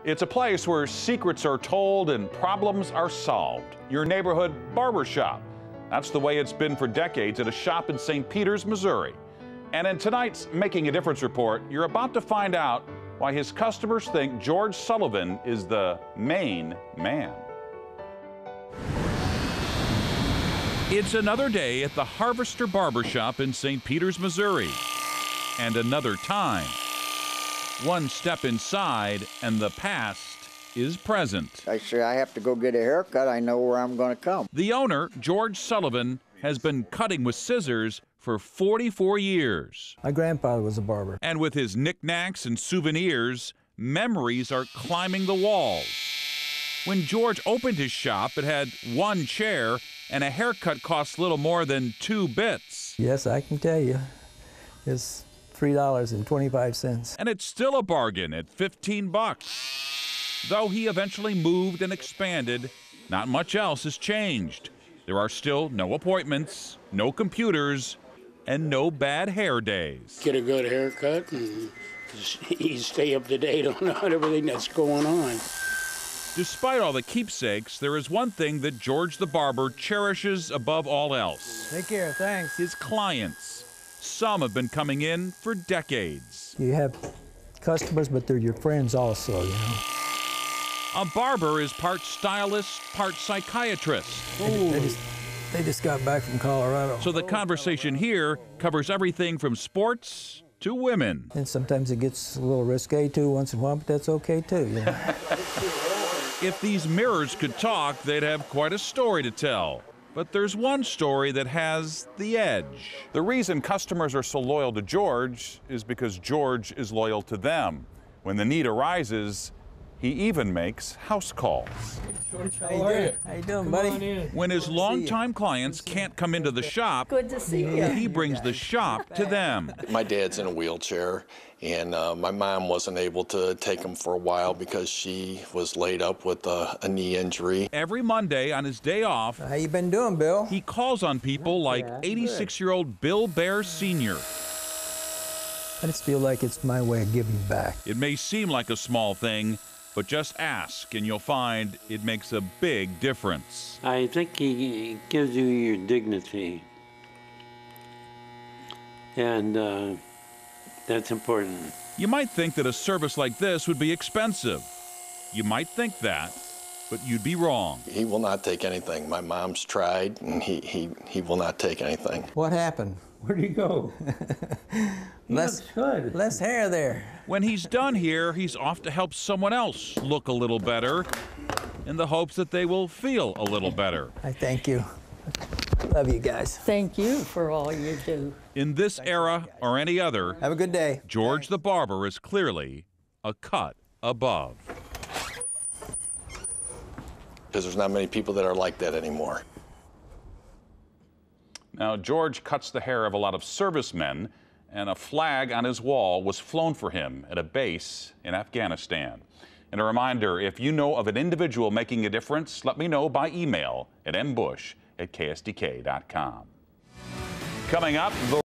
It's a place where secrets are told and problems are solved. Your neighborhood barber shop. That's the way it's been for decades at a shop in St. Peters, Missouri. And in tonight's Making a Difference report, you're about to find out why his customers think George Sullivan is the main man. It's another day at the Harvester Barber Shop in St. Peters, Missouri. And another time. One step inside, and the past is present. I say I have to go get a haircut. I know where I'm going to come. The owner, George Sullivan, has been cutting with scissors for 44 years. My grandfather was a barber. And with his knickknacks and souvenirs, memories are climbing the walls. When George opened his shop, it had one chair, and a haircut cost little more than 2 bits. Yes, I can tell you. It's $3.25. And it's still a bargain at 15 bucks. Though he eventually moved and expanded, not much else has changed. There are still no appointments, no computers, and no bad hair days. Get a good haircut and you stay up to date on everything that's going on. Despite all the keepsakes, there is one thing that George the barber cherishes above all else. Take care, thanks. His clients. Some have been coming in for decades. You have customers, but they're your friends also, you know. A barber is part stylist, part psychiatrist. They just got back from Colorado. So the conversation here covers everything from sports to women. And sometimes it gets a little risque too once in a while, but that's okay too, you know. If these mirrors could talk, they'd have quite a story to tell. But there's one story that has the edge. The reason customers are so loyal to George is because George is loyal to them. When the need arises, he even makes house calls. George, how are you? How you doing, buddy? When his longtime clients can't come into the shop, good to see you. He brings the shop to them. My dad's in a wheelchair, and my mom wasn't able to take him for a while because she was laid up with a knee injury. Every Monday on his day off, How you been doing, Bill? he calls on people like 86-year-old Bill Bear Sr. I just feel like it's my way of giving back. It may seem like a small thing, but just ask and you'll find it makes a big difference. I think he gives you your dignity, and that's important. You might think that a service like this would be expensive. You might think that, but you'd be wrong. He will not take anything. My mom's tried, and he will not take anything. What happened? Where'd he go? Less hair there. When he's done here, he's off to help someone else look a little better in the hopes that they will feel a little better. I thank you. Love you guys. Thank you for all you do. In this era or any other, Have a good day. George the barber is clearly a cut above. Because there's not many people that are like that anymore. Now, George cuts the hair of a lot of servicemen, and a flag on his wall was flown for him at a base in Afghanistan. And a reminder, if you know of an individual making a difference, let me know by email at mbush@ksdk.com. Coming up, the